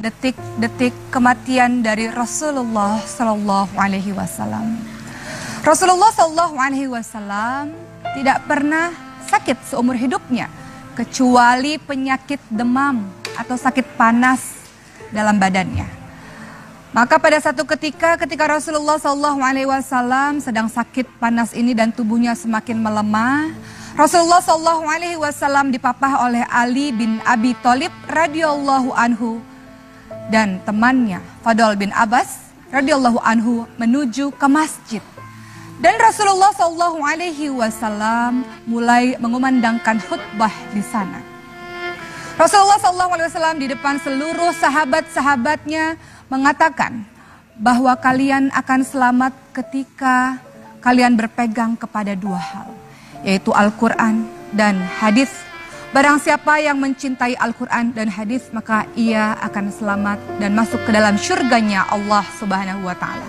detik-detik kematian dari Rasulullah Sallallahu Alaihi Wasallam. Rasulullah Sallallahu Alaihi Wasallam tidak pernah sakit seumur hidupnya, kecuali penyakit demam atau sakit panas dalam badannya. Maka pada satu ketika Rasulullah Sallallahu Alaihi Wasallam sedang sakit panas ini dan tubuhnya semakin melemah, Rasulullah Sallallahu Alaihi Wasallam dipapah oleh Ali bin Abi Thalib radhiyallahu anhu dan temannya Fadl bin Abbas radhiyallahu anhu menuju ke masjid. Dan Rasulullah Sallallahu Alaihi Wasallam mulai mengumandangkan khutbah di sana. Rasulullah Sallallahu Alaihi Wasallam di depan seluruh sahabat-sahabatnya mengatakan bahwa kalian akan selamat ketika kalian berpegang kepada dua hal, yaitu Al-Quran dan hadis. Barang siapa yang mencintai Al-Quran dan hadis, maka ia akan selamat dan masuk ke dalam syurganya Allah Subhanahu wa Ta'ala.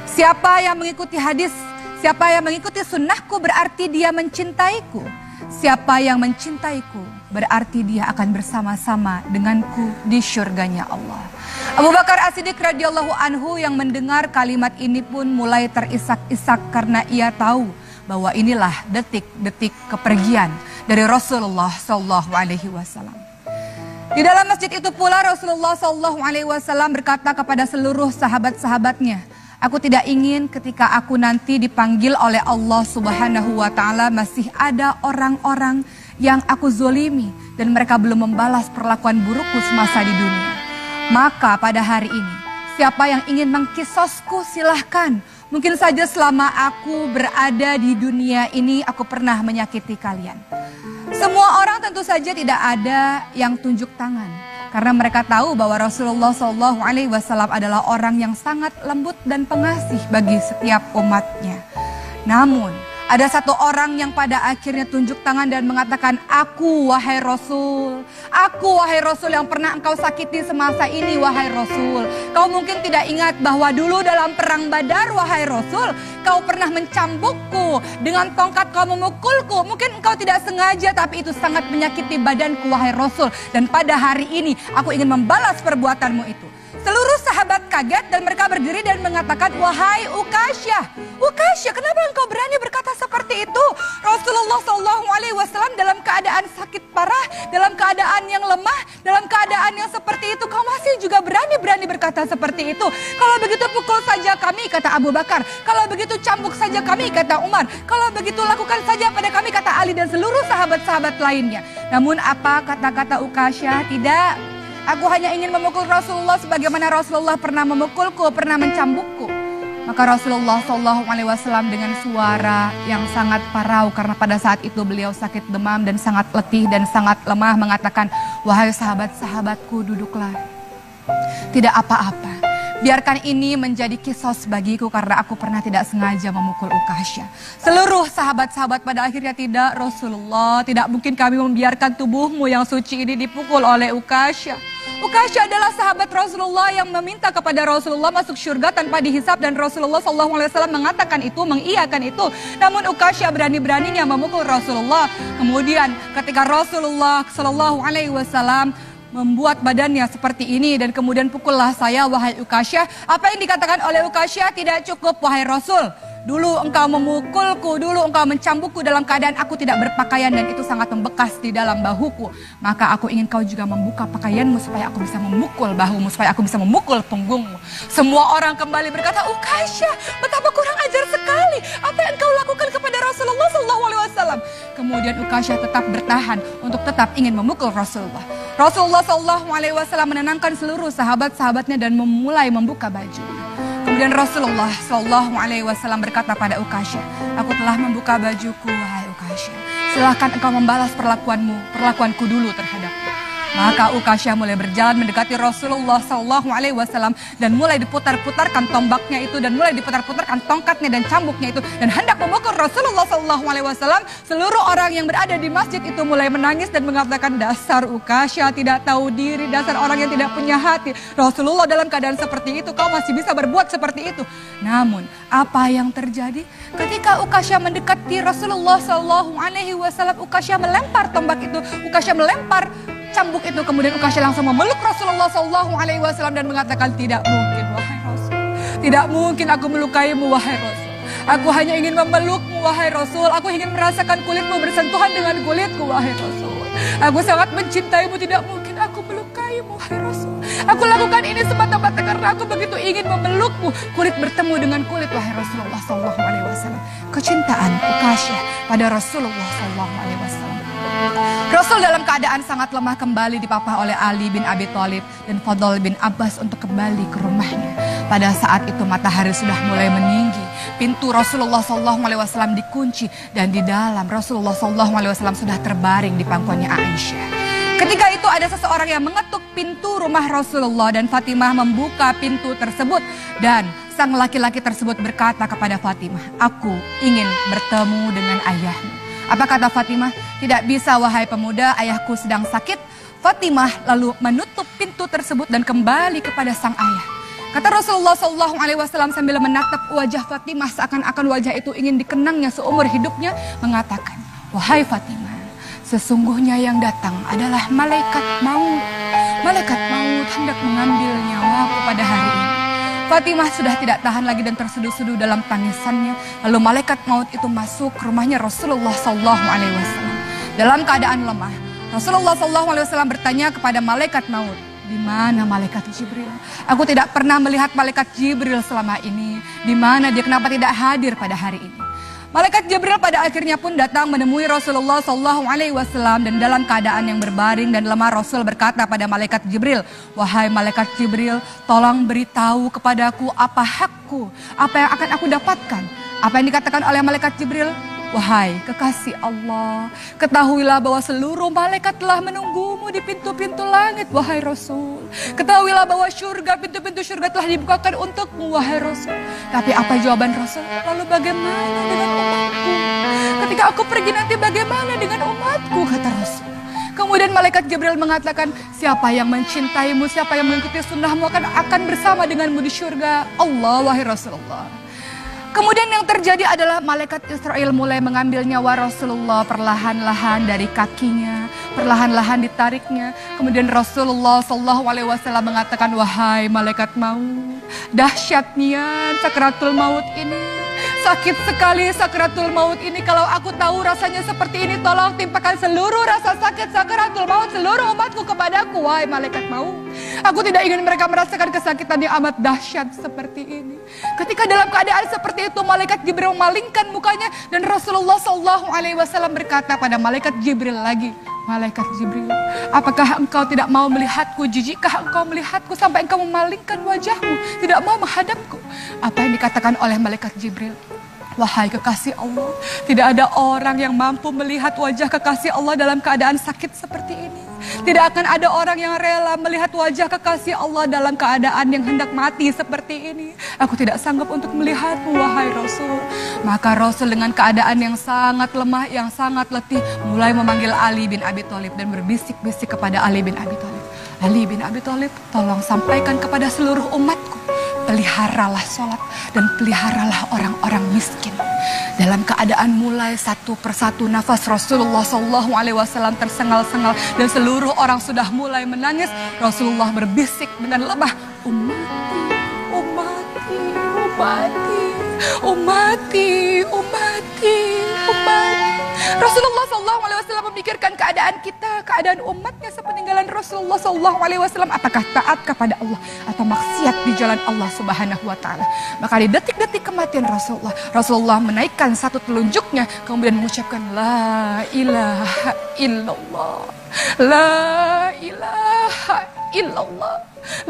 Siapa yang mengikuti hadis, siapa yang mengikuti sunnahku berarti dia mencintaiku. Siapa yang mencintaiku berarti dia akan bersama-sama denganku di syurganya Allah. Abu Bakar As-Siddiq radhiyallahu anhu yang mendengar kalimat ini pun mulai terisak-isak karena ia tahu bahwa inilah detik-detik kepergian dari Rasulullah Sallallahu Alaihi Wasallam. Di dalam masjid itu pula Rasulullah Sallallahu Alaihi Wasallam berkata kepada seluruh sahabat-sahabatnya, aku tidak ingin ketika aku nanti dipanggil oleh Allah Subhanahu wa Ta'ala masih ada orang-orang yang aku zolimi dan mereka belum membalas perlakuan burukku semasa di dunia. Maka pada hari ini, siapa yang ingin mengkisosku silahkan. Mungkin saja selama aku berada di dunia ini aku pernah menyakiti kalian. Semua orang tentu saja tidak ada yang tunjuk tangan. Karena mereka tahu bahwa Rasulullah Sallallahu Alaihi Wasallam adalah orang yang sangat lembut dan pengasih bagi setiap umatnya. Namun ada satu orang yang pada akhirnya tunjuk tangan dan mengatakan, aku wahai Rasul yang pernah engkau sakiti semasa ini wahai Rasul. Kau mungkin tidak ingat bahwa dulu dalam perang Badar wahai Rasul, kau pernah mencambukku, dengan tongkat kau memukulku. Mungkin engkau tidak sengaja tapi itu sangat menyakiti badanku wahai Rasul. Dan pada hari ini aku ingin membalas perbuatanmu itu. Seluruh sahabat kaget dan mereka berdiri dan mengatakan, wahai Ukasyah, kenapa engkau berani berkata seperti itu? Rasulullah Sallallahu Alaihi Wasallam dalam keadaan sakit parah, dalam keadaan yang lemah, dalam keadaan yang seperti itu, kau masih juga berani berkata seperti itu. Kalau begitu pukul saja kami, kata Abu Bakar. Kalau begitu cambuk saja kami, kata Umar. Kalau begitu lakukan saja pada kami, kata Ali dan seluruh sahabat-sahabat lainnya. Namun apa kata-kata Ukasyah? Tidak. Aku hanya ingin memukul Rasulullah sebagaimana Rasulullah pernah memukulku, pernah mencambukku. Maka Rasulullah Sallallahu Alaihi Wasallam dengan suara yang sangat parau karena pada saat itu beliau sakit demam dan sangat letih dan sangat lemah mengatakan, wahai sahabat-sahabatku, duduklah. Tidak apa-apa. Biarkan ini menjadi kisos bagiku karena aku pernah tidak sengaja memukul Ukasyah. Seluruh sahabat-sahabat pada akhirnya, tidak Rasulullah, tidak mungkin kami membiarkan tubuhmu yang suci ini dipukul oleh Ukasyah. Ukasyah adalah sahabat Rasulullah yang meminta kepada Rasulullah masuk surga tanpa dihisap dan Rasulullah SAW mengatakan itu, mengiyakan itu. Namun Ukasyah berani-beraninya memukul Rasulullah. Kemudian ketika Rasulullah SAW membuat badannya seperti ini dan kemudian pukullah saya wahai Ukasyah. Apa yang dikatakan oleh Ukasyah? Tidak cukup wahai Rasul. Dulu engkau memukulku, dulu engkau mencambukku dalam keadaan aku tidak berpakaian dan itu sangat membekas di dalam bahuku. Maka aku ingin kau juga membuka pakaianmu supaya aku bisa memukul bahumu, supaya aku bisa memukul punggungmu. Semua orang kembali berkata, Ukasyah, betapa kurang ajar sekali. Apa yang kau lakukan kepada Rasulullah SAW? Kemudian Ukasyah tetap bertahan untuk tetap ingin memukul Rasulullah. Rasulullah SAW menenangkan seluruh sahabat-sahabatnya dan memulai membuka baju. Kemudian Rasulullah SAW berkata pada Ukasyah, aku telah membuka bajuku, wahai Ukasyah. Silahkan engkau membalas perlakuanku dulu terhadapku. Maka Ukasyah mulai berjalan mendekati Rasulullah SAW dan mulai diputar-putarkan tombaknya itu dan mulai diputar-putarkan tongkatnya dan cambuknya itu dan hendak memukul Rasulullah SAW. Seluruh orang yang berada di masjid itu mulai menangis dan mengatakan, dasar Ukasyah tidak tahu diri, dasar orang yang tidak punya hati. Rasulullah dalam keadaan seperti itu, kau masih bisa berbuat seperti itu. Namun apa yang terjadi ketika Ukasyah mendekati Rasulullah SAW? Ukasyah melempar tombak itu, Ukasyah melempar cambuk itu, kemudian Ukasyah langsung memeluk Rasulullah SAW dan mengatakan, tidak mungkin wahai Rasul, tidak mungkin aku melukaimu wahai Rasul. Aku hanya ingin memelukmu wahai Rasul. Aku ingin merasakan kulitmu bersentuhan dengan kulitku wahai Rasul. Aku sangat mencintaimu, tidak mungkin aku melukaimu wahai Rasul. Aku lakukan ini semata-mata karena aku begitu ingin memelukmu. Kulit bertemu dengan kulit wahai Rasulullah SAW. Kecintaan Ukasyah pada Rasulullah SAW. Rasul dalam keadaan sangat lemah kembali dipapah oleh Ali bin Abi Thalib dan Fadl bin Abbas untuk kembali ke rumahnya. Pada saat itu matahari sudah mulai meninggi. Pintu Rasulullah SAW dikunci dan di dalam Rasulullah SAW sudah terbaring di pangkuannya Aisyah. Ketika itu ada seseorang yang mengetuk pintu rumah Rasulullah dan Fatimah membuka pintu tersebut. Dan sang laki-laki tersebut berkata kepada Fatimah, aku ingin bertemu dengan ayahmu. Apa kata Fatimah? Tidak bisa wahai pemuda, ayahku sedang sakit. Fatimah lalu menutup pintu tersebut dan kembali kepada sang ayah. Kata Rasulullah SAW sambil menatap wajah Fatimah seakan-akan wajah itu ingin dikenangnya seumur hidupnya, mengatakan, wahai Fatimah, sesungguhnya yang datang adalah malaikat maut. Malaikat maut hendak mengambil nyawaku pada hari ini. Fatimah sudah tidak tahan lagi dan terseduh-seduh dalam tangisannya. Lalu malaikat maut itu masuk ke rumahnya Rasulullah SAW. Dalam keadaan lemah, Rasulullah SAW bertanya kepada malaikat maut, di mana malaikat Jibril? Aku tidak pernah melihat malaikat Jibril selama ini. Di mana dia, kenapa tidak hadir pada hari ini? Malaikat Jibril pada akhirnya pun datang menemui Rasulullah SAW dan dalam keadaan yang berbaring dan lemah Rasul berkata pada malaikat Jibril, wahai malaikat Jibril, tolong beritahu kepadaku apa hakku, apa yang akan aku dapatkan. Apa yang dikatakan oleh malaikat Jibril? Wahai kekasih Allah, ketahuilah bahwa seluruh malaikat telah menunggumu di pintu-pintu langit, wahai Rasul. Ketahuilah bahwa surga, pintu-pintu surga telah dibukakan untukmu, wahai Rasul. Tapi apa jawaban Rasul? Lalu bagaimana dengan umatku? Ketika aku pergi nanti bagaimana dengan umatku, kata Rasul. Kemudian malaikat Jibril mengatakan, siapa yang mencintaimu, siapa yang mengikuti sunnahmu akan bersama denganmu di surga Allah, wahai Rasulullah. Kemudian yang terjadi adalah malaikat Israel mulai mengambil nyawa Rasulullah perlahan-lahan dari kakinya, perlahan-lahan ditariknya. Kemudian Rasulullah SAW mengatakan, wahai malaikat maut, dahsyatnya sakaratul maut ini. Sakit sekali sakaratul maut ini. Kalau aku tahu rasanya seperti ini, tolong timpakan seluruh rasa sakit sakaratul maut seluruh umatku kepadaku, wahai malaikat maut. Aku tidak ingin mereka merasakan kesakitan yang amat dahsyat seperti ini. Ketika dalam keadaan seperti itu, malaikat Jibril memalingkan mukanya dan Rasulullah SAW berkata pada malaikat Jibril lagi, malaikat Jibril, apakah engkau tidak mau melihatku? Jijikkah engkau melihatku sampai engkau memalingkan wajahmu, tidak mau menghadapku? Apa yang dikatakan oleh malaikat Jibril? Wahai kekasih Allah, tidak ada orang yang mampu melihat wajah kekasih Allah dalam keadaan sakit seperti ini. Tidak akan ada orang yang rela melihat wajah kekasih Allah dalam keadaan yang hendak mati seperti ini. Aku tidak sanggup untuk melihatmu, wahai Rasul. Maka Rasul dengan keadaan yang sangat lemah, yang sangat letih, mulai memanggil Ali bin Abi Thalib dan berbisik-bisik kepada Ali bin Abi Thalib. Ali bin Abi Thalib, tolong sampaikan kepada seluruh umatku, peliharalah sholat dan peliharalah orang-orang miskin. Dalam keadaan mulai satu persatu nafas Rasulullah SAW tersengal-sengal dan seluruh orang sudah mulai menangis. Rasulullah berbisik dengan lemah, umati, umati, umati, umati, umati, umati. Rasulullah SAW memikirkan keadaan kita, keadaan umatnya sepeninggalan Rasulullah SAW. Apakah taat kepada Allah atau maksiat di jalan Allah Subhanahu wa Ta'ala? Maka di detik-detik kematian Rasulullah menaikkan satu telunjuknya, kemudian mengucapkan la ilaha illallah, la ilaha illallah,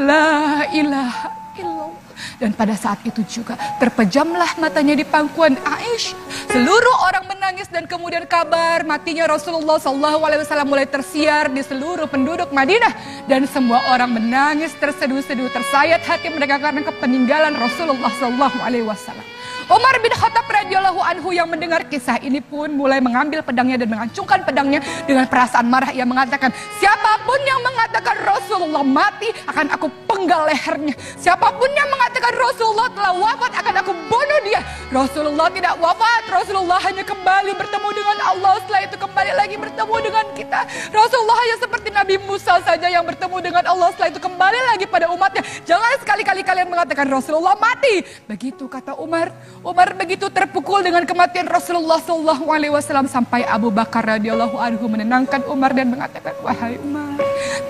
la ilaha illallah. Dan pada saat itu juga terpejamlah matanya di pangkuan Aisyah. Seluruh orang menangis dan kemudian kabar matinya Rasulullah SAW mulai tersiar di seluruh penduduk Madinah. Dan semua orang menangis terseduh-seduh, tersayat hati mereka karena kepeninggalan Rasulullah SAW. Umar bin Khattab radhiyallahu anhu yang mendengar kisah ini pun mulai mengambil pedangnya dan mengacungkan pedangnya dengan perasaan marah. Ia mengatakan, siapapun yang mengatakan Rasulullah mati akan aku penggal sepenggal lehernya. Siapapun yang mengatakan Rasulullah telah wafat akan aku bunuh dia. Rasulullah tidak wafat. Rasulullah hanya kembali bertemu dengan Allah. Setelah itu kembali lagi bertemu dengan kita. Rasulullah hanya seperti Nabi Musa saja yang bertemu dengan Allah. Setelah itu kembali lagi pada umatnya. Jangan sekali-kali kalian mengatakan Rasulullah mati. Begitu kata Umar. Umar begitu terpukul dengan kematian Rasulullah SAW sampai Abu Bakar radhiyallahu anhu menenangkan Umar dan mengatakan, wahai Umar,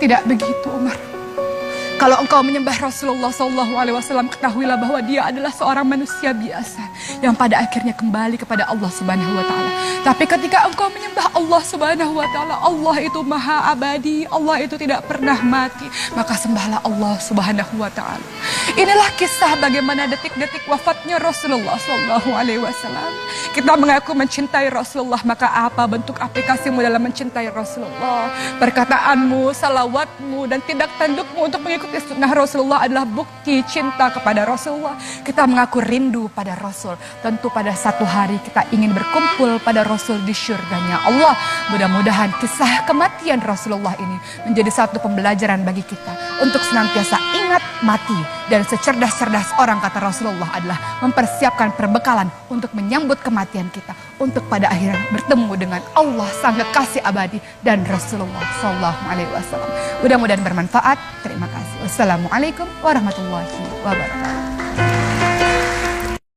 tidak begitu Umar. Kalau engkau menyembah Rasulullah SAW, ketahuilah bahwa dia adalah seorang manusia biasa yang pada akhirnya kembali kepada Allah Subhanahu Wa Taala. Tapi ketika engkau menyembah Allah Subhanahu Wa Taala, Allah itu maha abadi, Allah itu tidak pernah mati. Maka sembahlah Allah Subhanahu Wa Taala. Inilah kisah bagaimana detik-detik wafatnya Rasulullah SAW. Kita mengaku mencintai Rasulullah, maka apa bentuk aplikasimu dalam mencintai Rasulullah? Perkataanmu, salawatmu, dan tindak tandukmu untuk mengikuti sunnah Rasulullah adalah bukti cinta kepada Rasulullah. Kita mengaku rindu pada Rasul. Tentu pada satu hari kita ingin berkumpul pada Rasul di syurganya Allah. Mudah-mudahan kisah kematian Rasulullah ini menjadi satu pembelajaran bagi kita untuk senantiasa ingat mati. Dan secerdas-cerdas orang, kata Rasulullah, adalah mempersiapkan perbekalan untuk menyambut kematian kita, untuk pada akhirnya bertemu dengan Allah sang kekasih abadi dan Rasulullah SAW. Mudah-mudahan bermanfaat. Terima kasih. Wassalamualaikum warahmatullahi wabarakatuh.